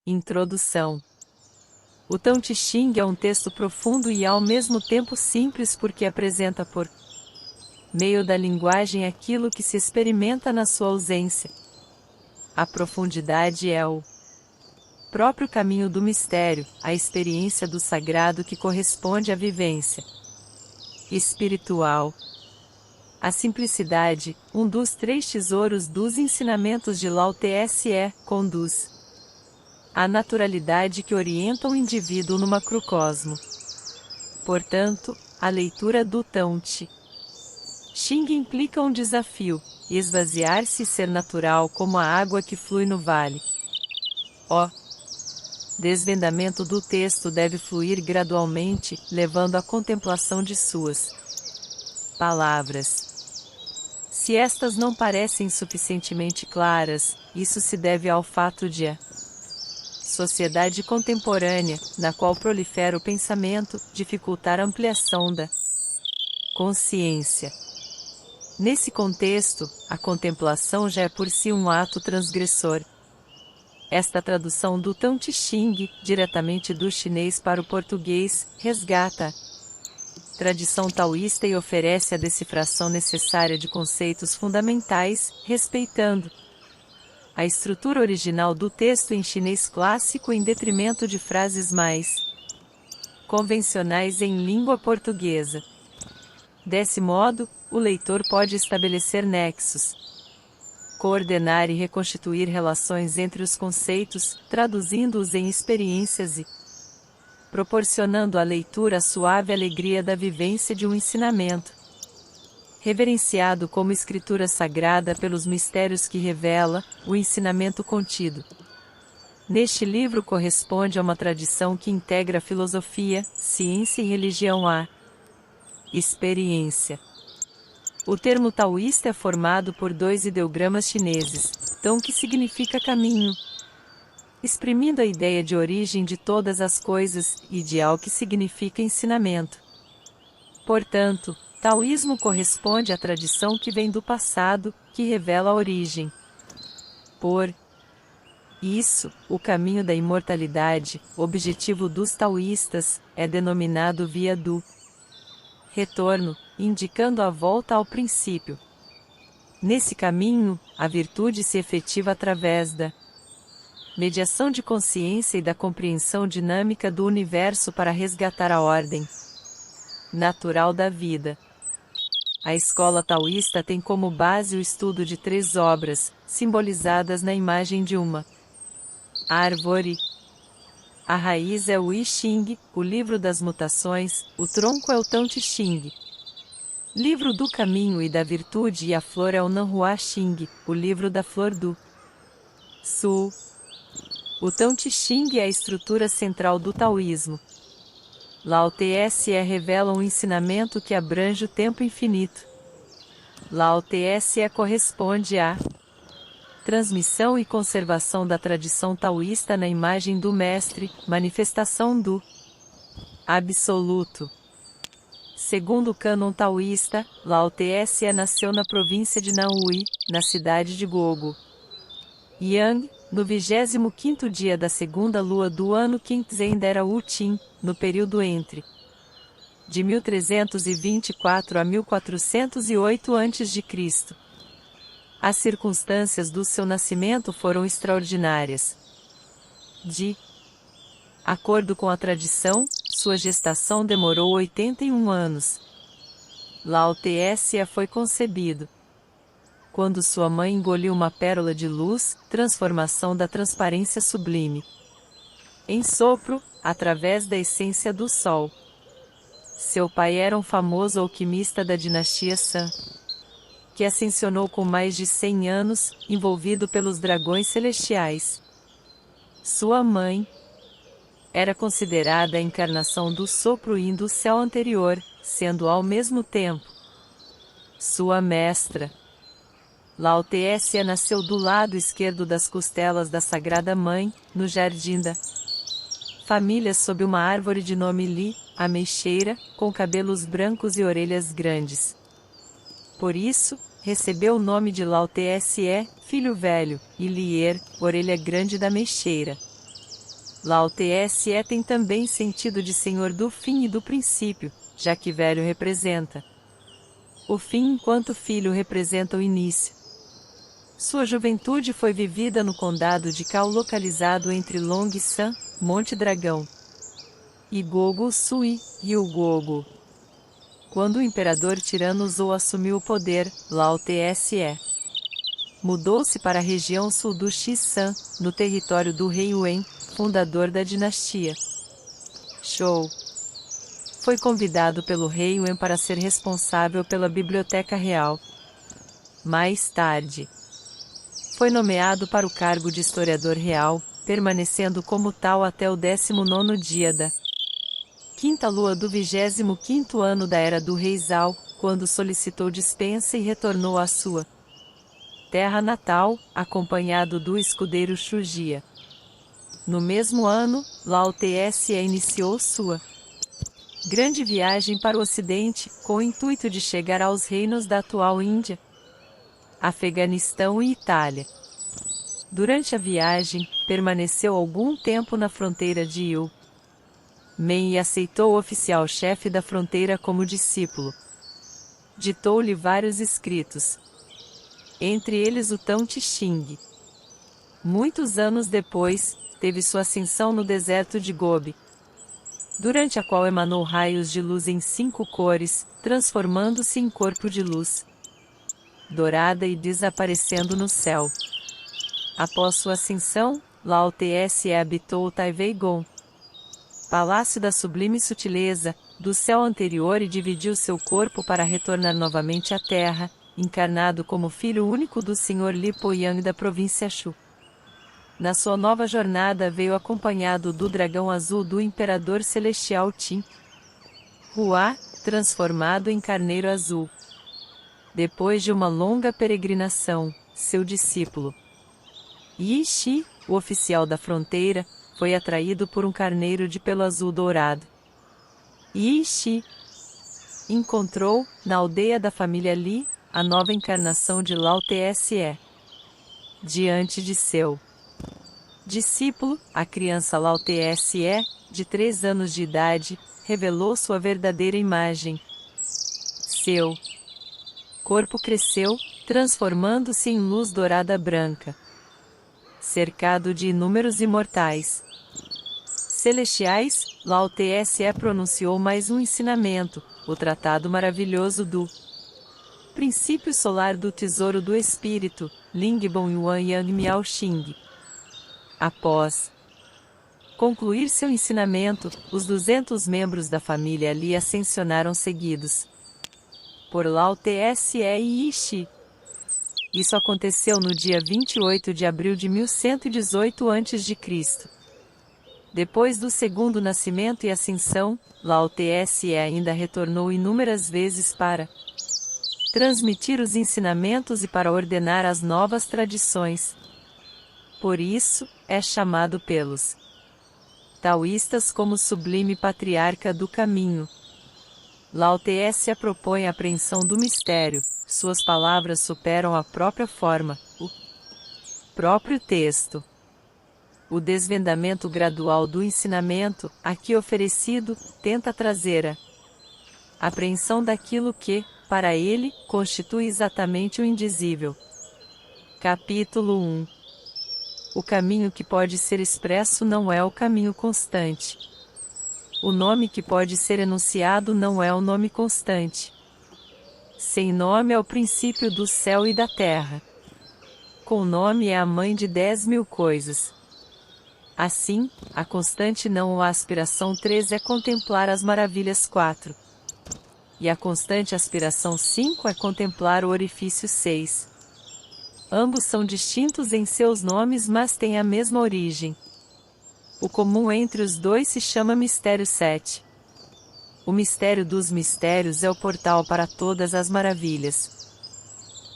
Introdução. O Tao Te Ching é um texto profundo e ao mesmo tempo simples porque apresenta por meio da linguagem aquilo que se experimenta na sua ausência. A profundidade é o próprio caminho do mistério, a experiência do sagrado que corresponde à vivência espiritual. A simplicidade, um dos 3 tesouros dos ensinamentos de Lao Tse, conduz à naturalidade que orienta o indivíduo no macrocosmo. Portanto, a leitura do Tao Te Ching implica um desafio: esvaziar-se e ser natural como a água que flui no vale. O desvendamento do texto deve fluir gradualmente, levando à contemplação de suas palavras. Se estas não parecem suficientemente claras, isso se deve ao fato de a sociedade contemporânea, na qual prolifera o pensamento, dificultar a ampliação da consciência. Nesse contexto, a contemplação já é por si um ato transgressor. Esta tradução do Tao Te Ching, diretamente do chinês para o português, resgata a tradição taoísta e oferece a decifração necessária de conceitos fundamentais, respeitando a estrutura original do texto em chinês clássico em detrimento de frases mais convencionais em língua portuguesa. Desse modo, o leitor pode estabelecer nexos, coordenar e reconstituir relações entre os conceitos, traduzindo-os em experiências e proporcionando à leitura a suave alegria da vivência de um ensinamento, reverenciado como escritura sagrada pelos mistérios que revela, o ensinamento contido neste livro corresponde a uma tradição que integra filosofia, ciência e religião à experiência. O termo taoísta é formado por 2 ideogramas chineses, Tao que significa caminho, exprimindo a ideia de origem de todas as coisas, e Diao que significa ensinamento. Portanto, taoísmo corresponde à tradição que vem do passado, que revela a origem. Por isso, o caminho da imortalidade, objetivo dos taoístas, é denominado via do retorno, indicando a volta ao princípio. Nesse caminho, a virtude se efetiva através da mediação de consciência e da compreensão dinâmica do universo para resgatar a ordem natural da vida. A escola taoísta tem como base o estudo de 3 obras, simbolizadas na imagem de uma árvore. A raiz é o I Ching, o livro das mutações, o tronco é o Tao Te Ching, livro do caminho e da virtude, e a flor é o Nanhua Ching, o livro da flor do sul. O Tao Te Ching é a estrutura central do taoísmo. Lao Tse revela um ensinamento que abrange o tempo infinito. Lao Tse corresponde à transmissão e conservação da tradição taoísta na imagem do mestre, manifestação do absoluto. Segundo o cânon taoísta, Lao Tse nasceu na província de Nanhui, na cidade de Gogo Yang, no 25º dia da segunda lua do ano Quinzhen Dera Utin, no período entre de 1324 a 1408 a.C. As circunstâncias do seu nascimento foram extraordinárias. De acordo com a tradição, sua gestação demorou 81 anos. Lao Tse foi concebido quando sua mãe engoliu uma pérola de luz, transformação da transparência sublime em sopro, através da essência do sol. Seu pai era um famoso alquimista da dinastia San, que ascensionou com mais de 100 anos, envolvido pelos dragões celestiais. Sua mãe era considerada a encarnação do sopro Yin do céu anterior, sendo ao mesmo tempo sua mestra. Lao Tse nasceu do lado esquerdo das costelas da Sagrada Mãe, no jardim da família sob uma árvore de nome Li, a meixeira, com cabelos brancos e orelhas grandes. Por isso, recebeu o nome de Lao Tse, filho velho, e Lier, orelha grande da meixeira. Lao Tse tem também sentido de senhor do fim e do princípio, já que velho representa o fim enquanto filho representa o início. Sua juventude foi vivida no condado de Cao, localizado entre Longsan, Monte Dragão, e Gogu Sui, Rio Gogu. Quando o imperador tirano Zhou assumiu o poder, Lao Tse mudou-se para a região sul do Xishan, no território do rei Wen, fundador da dinastia Zhou. Foi convidado pelo rei Wen para ser responsável pela biblioteca real. Mais tarde, foi nomeado para o cargo de historiador real, permanecendo como tal até o 19º dia da quinta lua do 25º ano da era do rei Zhao, quando solicitou dispensa e retornou à sua terra natal, acompanhado do escudeiro Xu Jia. No mesmo ano, Lao Tse iniciou sua grande viagem para o ocidente, com o intuito de chegar aos reinos da atual Índia, Afeganistão e Itália. Durante a viagem, permaneceu algum tempo na fronteira de Yu Men e aceitou o oficial-chefe da fronteira como discípulo. Ditou-lhe vários escritos, entre eles o Tao Te Ching. Muitos anos depois, teve sua ascensão no deserto de Gobi, durante a qual emanou raios de luz em 5 cores, transformando-se em corpo de luz dourada e desaparecendo no céu. Após sua ascensão, Lao Tse habitou o Taiveigon, palácio da sublime sutileza, do céu anterior, e dividiu seu corpo para retornar novamente à terra, encarnado como filho único do Sr. Li Poyang da província Shu. Na sua nova jornada veio acompanhado do dragão azul do imperador celestial Tin Hua, transformado em carneiro azul. Depois de uma longa peregrinação, seu discípulo Yi Shi, o oficial da fronteira, foi atraído por um carneiro de pelo azul dourado. Yi Shi encontrou, na aldeia da família Li, a nova encarnação de Lao Tse. Diante de seu discípulo, a criança Lao Tse, de 3 anos de idade, revelou sua verdadeira imagem. Seu corpo cresceu, transformando-se em luz dourada branca, cercado de inúmeros imortais celestiais. Lao Tse pronunciou mais um ensinamento, o Tratado Maravilhoso do Princípio Solar do Tesouro do Espírito, Lingbon Yuan Yang Miao Xing. Após concluir seu ensinamento, os 200 membros da família Li ascensionaram seguidos por Lao Tse e Yi Shi. Isso aconteceu no dia 28 de abril de 1118 a.C. Depois do segundo nascimento e ascensão, Lao Tse ainda retornou inúmeras vezes para transmitir os ensinamentos e para ordenar as novas tradições. Por isso, é chamado pelos taoístas como sublime patriarca do caminho. Lao Tse propõe a apreensão do mistério, suas palavras superam a própria forma, o próprio texto. O desvendamento gradual do ensinamento, aqui oferecido, tenta trazer a apreensão daquilo que, para ele, constitui exatamente o indizível. Capítulo 1. O caminho que pode ser expresso não é o caminho constante. O nome que pode ser enunciado não é o nome constante. Sem nome é o princípio do céu e da terra. Com nome é a mãe de 10.000 coisas. Assim, a constante não ou a aspiração 3 é contemplar as maravilhas 4. E a constante aspiração 5 é contemplar o orifício 6. Ambos são distintos em seus nomes, mas têm a mesma origem. O comum entre os dois se chama Mistério 7. O mistério dos mistérios é o portal para todas as maravilhas.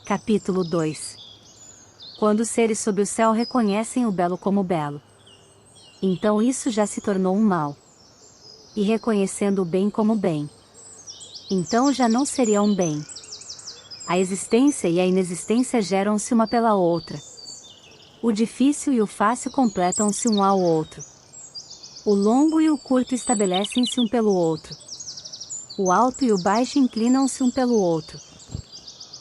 Capítulo 2. Quando os seres sob o céu reconhecem o belo como belo, então isso já se tornou um mal. E reconhecendo o bem como bem, então já não seria um bem. A existência e a inexistência geram-se uma pela outra. O difícil e o fácil completam-se um ao outro. O longo e o curto estabelecem-se um pelo outro. O alto e o baixo inclinam-se um pelo outro.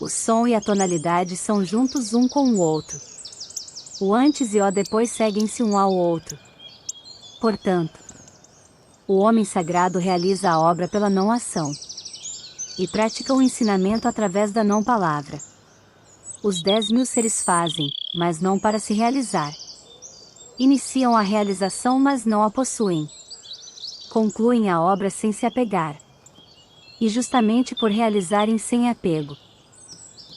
O som e a tonalidade são juntos um com o outro. O antes e o depois seguem-se um ao outro. Portanto, o homem sagrado realiza a obra pela não ação. E pratica o ensinamento através da não palavra. Os 10.000 seres fazem, mas não para se realizar. Iniciam a realização, mas não a possuem. Concluem a obra sem se apegar. E justamente por realizarem sem apego,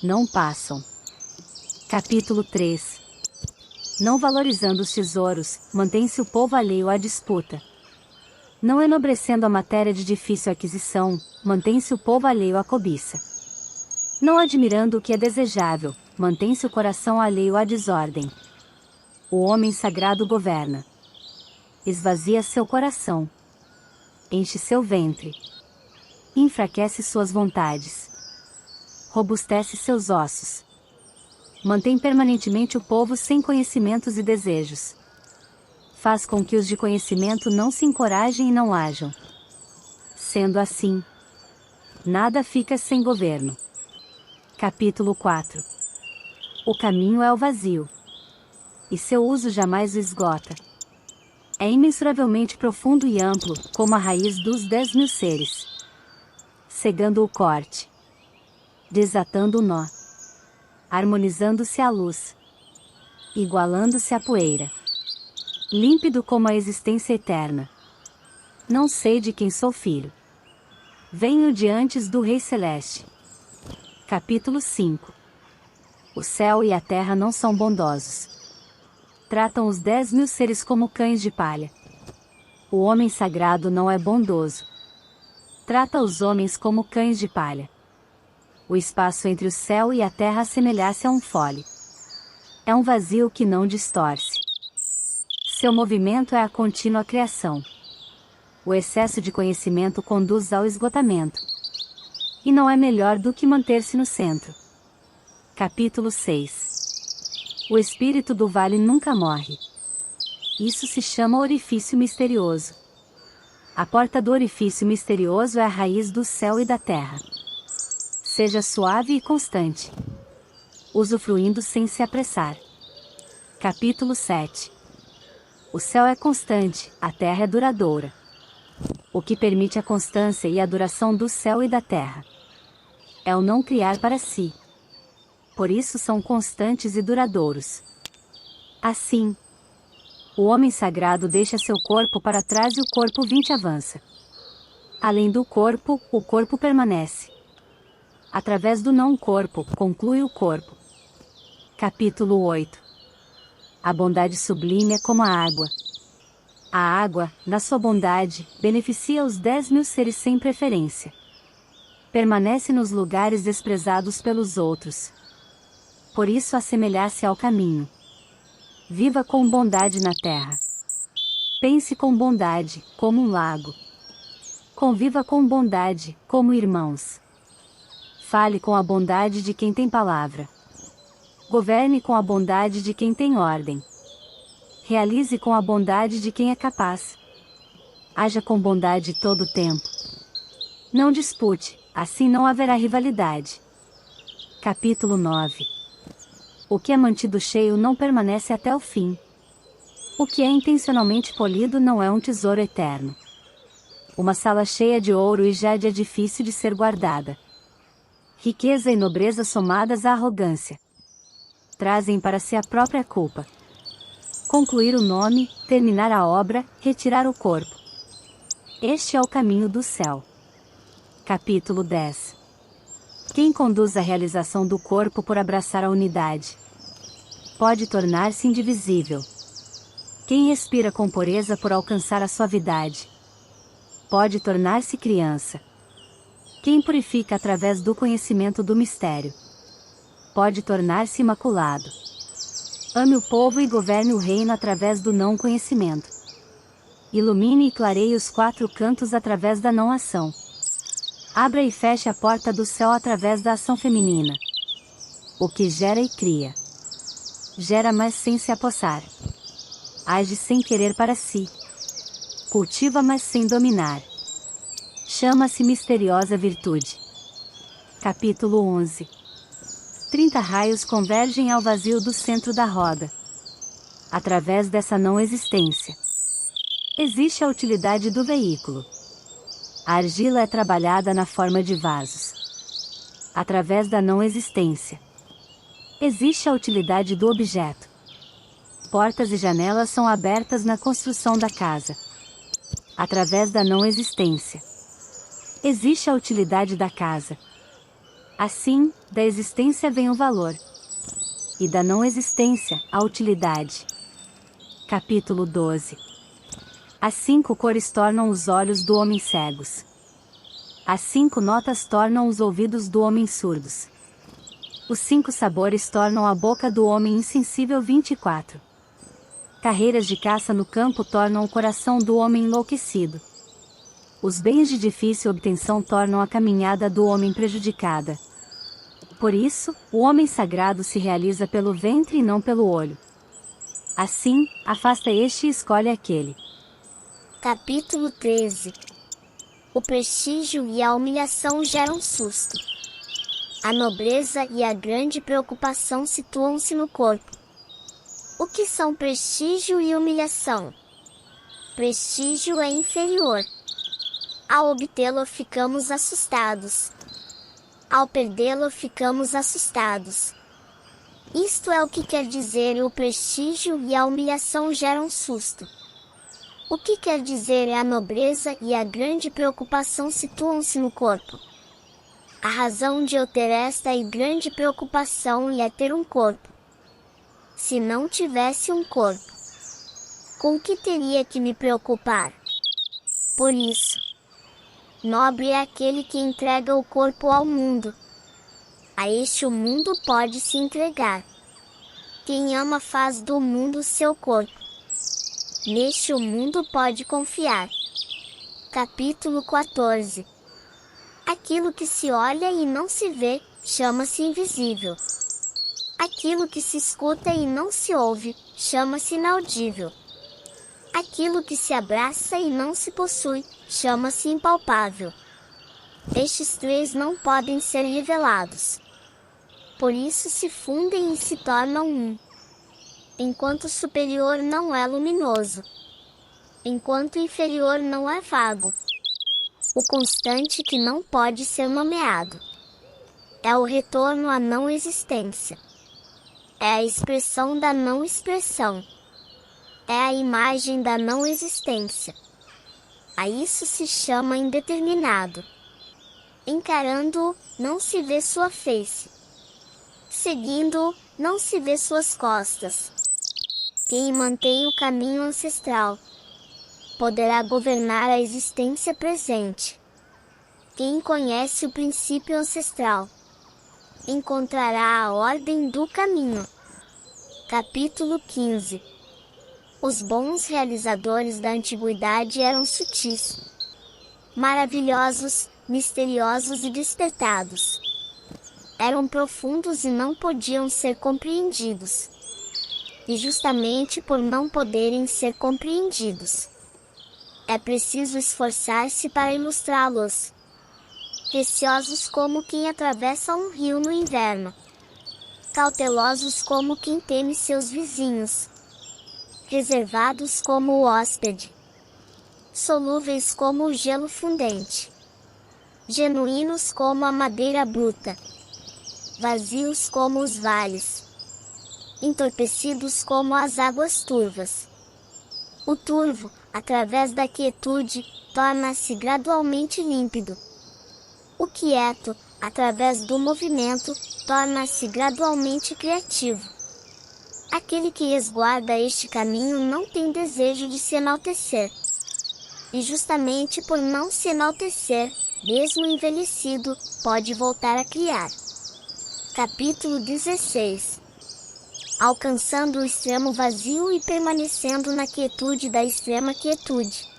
não passam. Capítulo 3. Não valorizando os tesouros, mantém-se o povo alheio à disputa. Não enobrecendo a matéria de difícil aquisição, mantém-se o povo alheio à cobiça. Não admirando o que é desejável, mantém-se o coração alheio à desordem. O homem sagrado governa. Esvazia seu coração. Enche seu ventre. Enfraquece suas vontades. Robustece seus ossos. Mantém permanentemente o povo sem conhecimentos e desejos. Faz com que os de conhecimento não se encorajem e não hajam. Sendo assim, nada fica sem governo. Capítulo 4. O caminho é o vazio. E seu uso jamais o esgota. É imensuravelmente profundo e amplo, como a raiz dos 10.000 seres. Cegando o corte. Desatando o nó. Harmonizando-se a luz. Igualando-se a poeira. Límpido como a existência eterna. Não sei de quem sou filho. Venho de antes do Rei Celeste. Capítulo 5. O céu e a terra não são bondosos. Tratam os 10.000 seres como cães de palha. O homem sagrado não é bondoso. Trata os homens como cães de palha. O espaço entre o céu e a terra assemelha-se a um fole. É um vazio que não distorce. Seu movimento é a contínua criação. O excesso de conhecimento conduz ao esgotamento. E não é melhor do que manter-se no centro. Capítulo 6. O espírito do vale nunca morre. Isso se chama orifício misterioso. A porta do orifício misterioso é a raiz do céu e da terra. Seja suave e constante. Usufruindo sem se apressar. Capítulo 7. O céu é constante, a terra é duradoura. O que permite a constância e a duração do céu e da terra é o não criar para si. Por isso são constantes e duradouros. Assim, o homem sagrado deixa seu corpo para trás e o corpo 20 avança. Além do corpo, o corpo permanece. Através do não-corpo, conclui o corpo. Capítulo 8. A bondade sublime é como a água. A água, na sua bondade, beneficia os 10.000 seres sem preferência. Permanece nos lugares desprezados pelos outros. Por isso assemelhar-se ao caminho. Viva com bondade na terra. Pense com bondade, como um lago. Conviva com bondade, como irmãos. Fale com a bondade de quem tem palavra. Governe com a bondade de quem tem ordem. Realize com a bondade de quem é capaz. Haja com bondade todo o tempo. Não dispute, assim não haverá rivalidade. Capítulo 9. O que é mantido cheio não permanece até o fim. O que é intencionalmente polido não é um tesouro eterno. Uma sala cheia de ouro e jade é difícil de ser guardada. Riqueza e nobreza somadas à arrogância trazem para si a própria culpa. Concluir o nome, terminar a obra, retirar o corpo. Este é o caminho do céu. Capítulo 10. Quem conduz a realização do corpo por abraçar a unidade pode tornar-se indivisível. Quem expira com pureza por alcançar a suavidade pode tornar-se criança. Quem purifica através do conhecimento do mistério pode tornar-se imaculado. Ame o povo e governe o reino através do não conhecimento. Ilumine e clareie os 4 cantos através da não ação. Abra e feche a porta do céu através da ação feminina. O que gera e cria. Gera mas sem se apossar. Age sem querer para si. Cultiva, mas sem dominar. Chama-se misteriosa virtude. Capítulo 11. 30 raios convergem ao vazio do centro da roda. Através dessa não existência, existe a utilidade do veículo. A argila é trabalhada na forma de vasos. Através da não existência, existe a utilidade do objeto. Portas e janelas são abertas na construção da casa. Através da não existência, existe a utilidade da casa. Assim, da existência vem o valor, e da não existência, a utilidade. Capítulo 12. As 5 cores tornam os olhos do homem cegos. As 5 notas tornam os ouvidos do homem surdos. Os 5 sabores tornam a boca do homem insensível. 24. Carreiras de caça no campo tornam o coração do homem enlouquecido. Os bens de difícil obtenção tornam a caminhada do homem prejudicada. Por isso, o homem sagrado se realiza pelo ventre e não pelo olho. Assim, afasta este e escolhe aquele. Capítulo 13. O prestígio e a humilhação geram susto. A nobreza e a grande preocupação situam-se no corpo. O que são prestígio e humilhação? Prestígio é inferior. Ao obtê-lo ficamos assustados. Ao perdê-lo ficamos assustados. Isto é o que quer dizer o prestígio e a humilhação geram susto. O que quer dizer a nobreza e a grande preocupação situam-se no corpo? A razão de eu ter esta e grande preocupação é ter um corpo. Se não tivesse um corpo, com que teria que me preocupar? Por isso, nobre é aquele que entrega o corpo ao mundo. A este o mundo pode se entregar. Quem ama faz do mundo seu corpo. Neste o mundo pode confiar. Capítulo 14. Aquilo que se olha e não se vê, chama-se invisível. Aquilo que se escuta e não se ouve, chama-se inaudível. Aquilo que se abraça e não se possui, chama-se impalpável. Estes 3 não podem ser revelados. Por isso se fundem e se tornam um. Enquanto o superior não é luminoso. Enquanto o inferior não é vago. O constante que não pode ser nomeado. É o retorno à não existência. É a expressão da não expressão. É a imagem da não existência. A isso se chama indeterminado. Encarando-o, não se vê sua face. Seguindo-o, não se vê suas costas. Quem mantém o caminho ancestral poderá governar a existência presente. Quem conhece o princípio ancestral encontrará a ordem do caminho. Capítulo 15. Os bons realizadores da antiguidade eram sutis, maravilhosos, misteriosos e despertados. Eram profundos e não podiam ser compreendidos. E justamente por não poderem ser compreendidos, é preciso esforçar-se para ilustrá-los. Receosos como quem atravessa um rio no inverno. Cautelosos como quem teme seus vizinhos. Reservados como o hóspede. Solúveis como o gelo fundente. Genuínos como a madeira bruta. Vazios como os vales. Entorpecidos como as águas turvas. O turvo, através da quietude, torna-se gradualmente límpido. O quieto, através do movimento, torna-se gradualmente criativo. Aquele que resguarda este caminho não tem desejo de se enaltecer. E justamente por não se enaltecer, mesmo envelhecido, pode voltar a criar. Capítulo 16. Alcançando o extremo vazio e permanecendo na quietude da extrema quietude.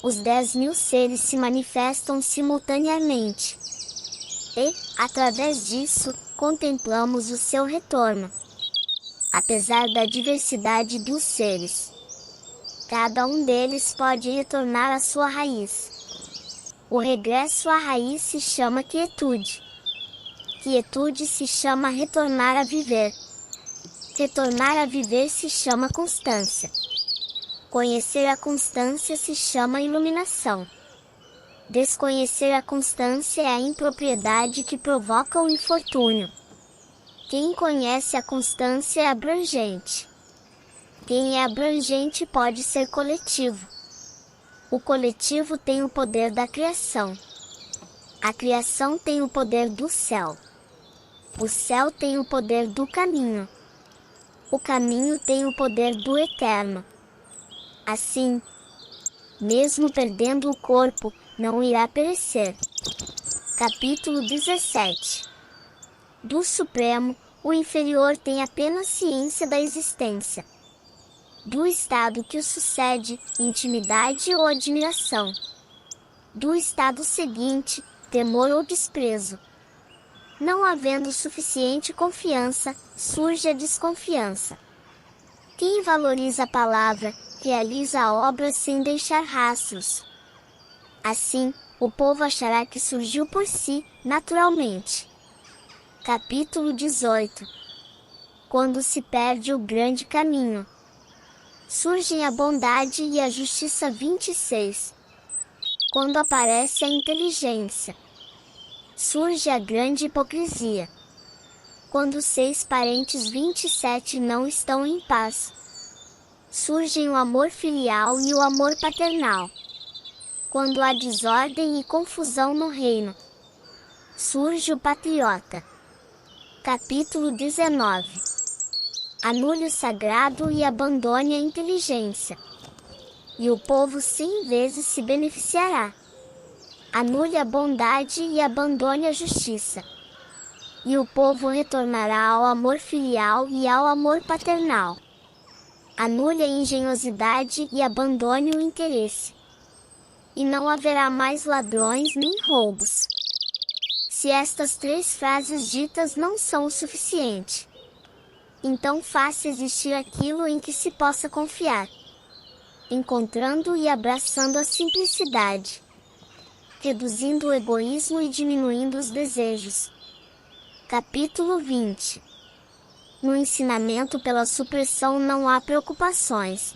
Os 10.000 seres se manifestam simultaneamente. E, através disso, contemplamos o seu retorno. Apesar da diversidade dos seres, Cada um deles pode retornar à sua raiz. O regresso à raiz se chama quietude. Quietude se chama retornar a viver. Retornar a viver se chama constância. Conhecer a constância se chama iluminação. Desconhecer a constância é a impropriedade que provoca o infortúnio. Quem conhece a constância é abrangente. Quem é abrangente pode ser coletivo. O coletivo tem o poder da criação. A criação tem o poder do céu. O céu tem o poder do caminho. O caminho tem o poder do eterno. Assim, mesmo perdendo o corpo, não irá perecer. Capítulo 17. Do Supremo, o inferior tem apenas ciência da existência. Do estado que o sucede, intimidade ou admiração. Do estado seguinte, temor ou desprezo. Não havendo suficiente confiança, surge a desconfiança. Quem valoriza a palavra, realiza a obra sem deixar rastros. Assim, o povo achará que surgiu por si, naturalmente. Capítulo 18. Quando se perde o grande caminho. Surgem a bondade e a justiça 26. Quando aparece a inteligência. Surge a grande hipocrisia. Quando 6 parentes 27 não estão em paz. Surgem o amor filial e o amor paternal. Quando há desordem e confusão no reino. Surge o patriota. Capítulo 19. Anule o sagrado e abandone a inteligência. E o povo 100 vezes se beneficiará. Anule a bondade e abandone a justiça. E o povo retornará ao amor filial e ao amor paternal. Anule a engenhosidade e abandone o interesse. E não haverá mais ladrões nem roubos. Se estas 3 frases ditas não são o suficiente, então faça existir aquilo em que se possa confiar, encontrando e abraçando a simplicidade, reduzindo o egoísmo e diminuindo os desejos. Capítulo 20. No ensinamento pela supressão não há preocupações.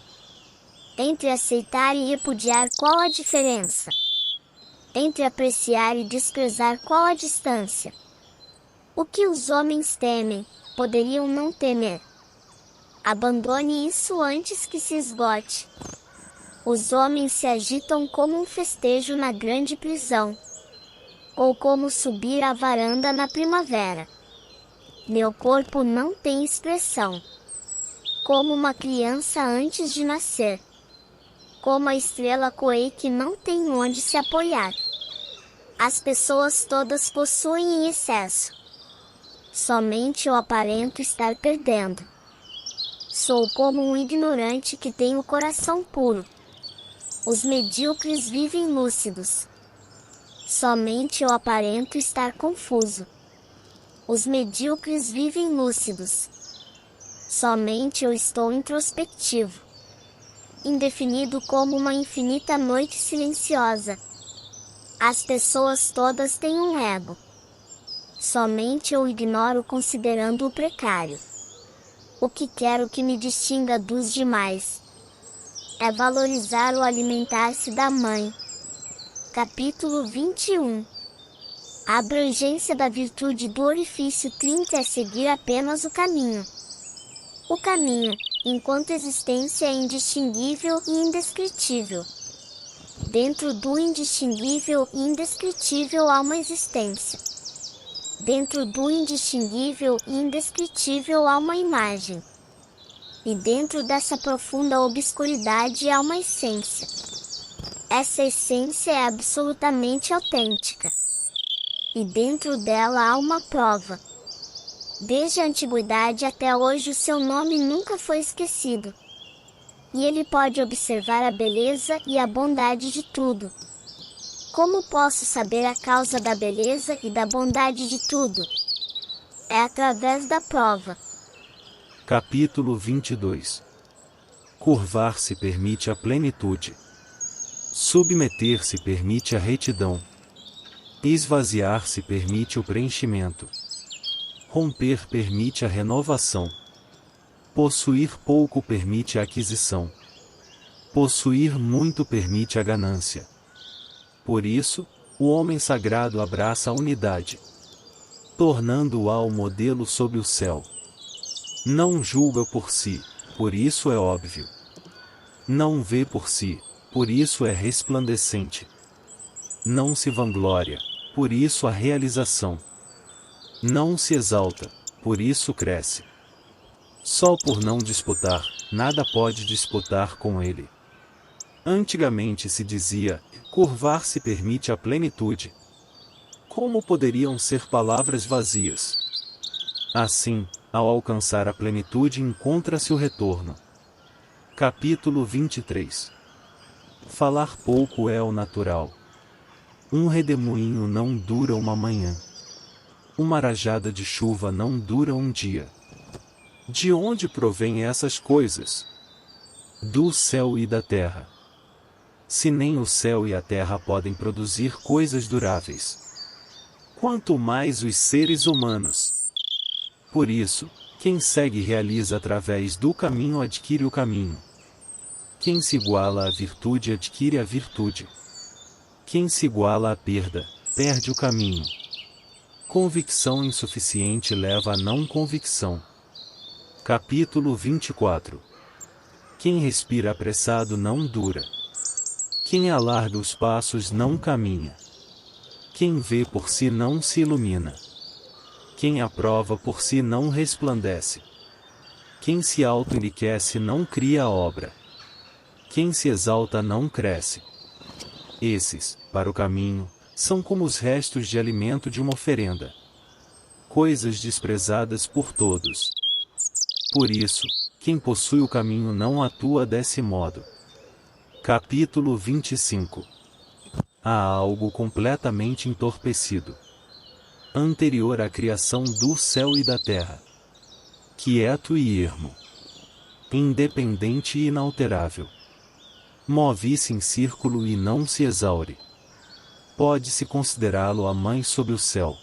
Entre aceitar e repudiar, qual a diferença? Entre apreciar e desprezar, qual a distância? O que os homens temem, poderiam não temer. Abandone isso antes que se esgote. Os homens se agitam como um festejo na grande prisão, ou como subir à varanda na primavera. Meu corpo não tem expressão. Como uma criança antes de nascer. Como a estrela Coei que não tem onde se apoiar. As pessoas todas possuem em excesso. Somente eu aparento estar perdendo. Sou como um ignorante que tem o coração puro. Os medíocres vivem lúcidos. Somente eu aparento estar confuso. Os medíocres vivem lúcidos. Somente eu estou introspectivo. Indefinido como uma infinita noite silenciosa. As pessoas todas têm um ego. Somente eu ignoro considerando-o precário. O que quero que me distinga dos demais é valorizar o alimentar-se da mãe. Capítulo 21. A abrangência da virtude do orifício 30 é seguir apenas o caminho. O caminho, enquanto existência, é indistinguível e indescritível. Dentro do indistinguível e indescritível há uma existência. Dentro do indistinguível e indescritível há uma imagem. E dentro dessa profunda obscuridade há uma essência. Essa essência é absolutamente autêntica. E dentro dela há uma prova. Desde a antiguidade até hoje o seu nome nunca foi esquecido. E ele pode observar a beleza e a bondade de tudo. Como posso saber a causa da beleza e da bondade de tudo? É através da prova. Capítulo 22. Curvar-se permite a plenitude. Submeter-se permite a retidão. Esvaziar-se permite o preenchimento. Romper permite a renovação. Possuir pouco permite a aquisição. Possuir muito permite a ganância. Por isso, o homem sagrado abraça a unidade, tornando-a o modelo sob o céu. Não julga por si, por isso é óbvio. Não vê por si, por isso é resplandecente. Não se vangloria, por isso a realização. Não se exalta, por isso cresce. Só por não disputar, nada pode disputar com ele. Antigamente se dizia, curvar-se permite a plenitude. Como poderiam ser palavras vazias? Assim, ao alcançar a plenitude encontra-se o retorno. Capítulo 23. Falar pouco é o natural. Um redemoinho não dura uma manhã. Uma rajada de chuva não dura um dia. De onde provém essas coisas? Do céu e da terra. Se nem o céu e a terra podem produzir coisas duráveis, quanto mais os seres humanos. Por isso, quem segue e realiza através do caminho adquire o caminho. Quem se iguala à virtude adquire a virtude. Quem se iguala à perda, perde o caminho. Convicção insuficiente leva a não convicção. Capítulo 24. Quem respira apressado não dura. Quem alarga os passos não caminha. Quem vê por si não se ilumina. Quem aprova por si não resplandece. Quem se auto-enriquece não cria obra. Quem se exalta não cresce. Esses, para o caminho, são como os restos de alimento de uma oferenda. Coisas desprezadas por todos. Por isso, quem possui o caminho não atua desse modo. Capítulo 25. Há algo completamente entorpecido, anterior à criação do céu e da terra, quieto e ermo, independente e inalterável. Move-se em círculo e não se exaure. Pode-se considerá-lo a mãe sob o céu.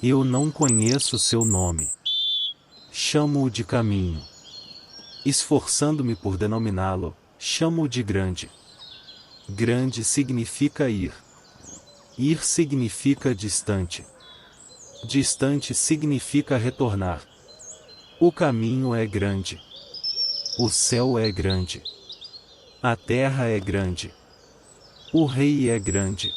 Eu não conheço seu nome. Chamo-o de caminho. Esforçando-me por denominá-lo, chamo-o de grande. Grande significa ir. Ir significa distante. Distante significa retornar. O caminho é grande. O céu é grande. A terra é grande. O rei é grande.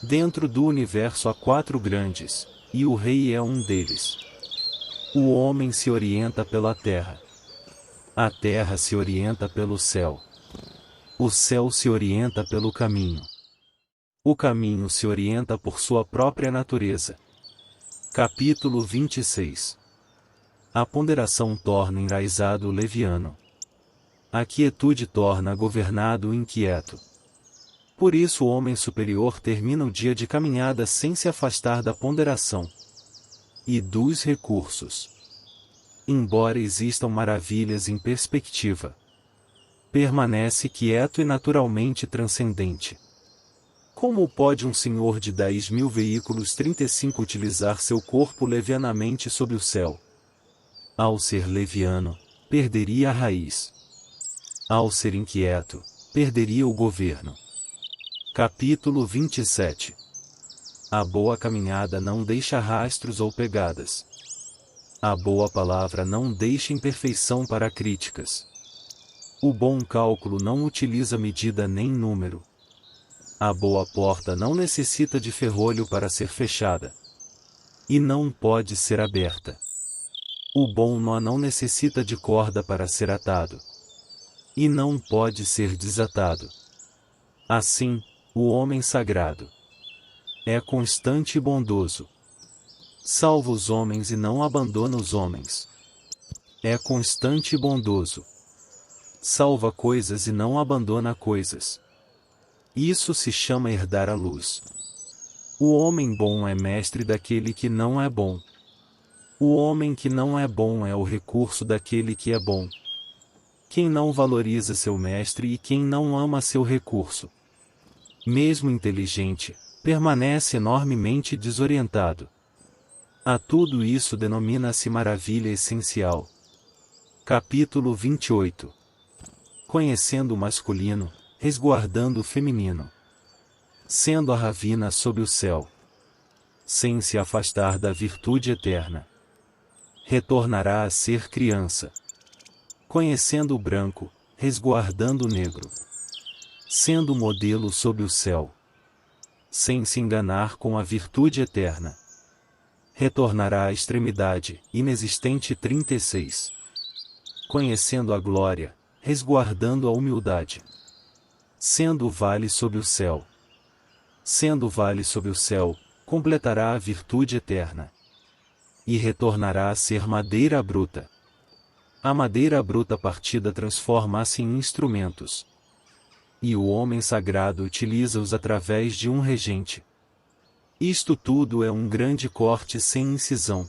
Dentro do universo há 4 grandes, e o rei é um deles. O homem se orienta pela terra. A terra se orienta pelo céu. O céu se orienta pelo caminho. O caminho se orienta por sua própria natureza. Capítulo 26. A ponderação torna enraizado o leviano. A quietude torna governado o inquieto. Por isso o homem superior termina o dia de caminhada sem se afastar da ponderação e dos recursos. Embora existam maravilhas em perspectiva, permanece quieto e naturalmente transcendente. Como pode um senhor de 10.000 veículos 35 utilizar seu corpo levianamente sob o céu? Ao ser leviano, perderia a raiz. Ao ser inquieto, perderia o governo. Capítulo 27. A boa caminhada não deixa rastros ou pegadas. A boa palavra não deixa imperfeição para críticas. O bom cálculo não utiliza medida nem número. A boa porta não necessita de ferrolho para ser fechada. E não pode ser aberta. O bom nó não necessita de corda para ser atado. E não pode ser desatado. Assim, o homem sagrado é constante e bondoso. Salva os homens e não abandona os homens. É constante e bondoso. Salva coisas e não abandona coisas. Isso se chama herdar a luz. O homem bom é mestre daquele que não é bom. O homem que não é bom é o recurso daquele que é bom. Quem não valoriza seu mestre e quem não ama seu recurso, mesmo inteligente, permanece enormemente desorientado. A tudo isso denomina-se maravilha essencial. Capítulo 28. Conhecendo o masculino, resguardando o feminino. Sendo a ravina sob o céu, sem se afastar da virtude eterna, retornará a ser criança. Conhecendo o branco, resguardando o negro. Sendo modelo sob o céu, sem se enganar com a virtude eterna, retornará à extremidade, inexistente. 36. Conhecendo a glória, resguardando a humildade. Sendo o vale sob o céu. Sendo o vale sob o céu, completará a virtude eterna. E retornará a ser madeira bruta. A madeira bruta partida transforma-se em instrumentos. E o homem sagrado utiliza-os através de um regente. Isto tudo é um grande corte sem incisão.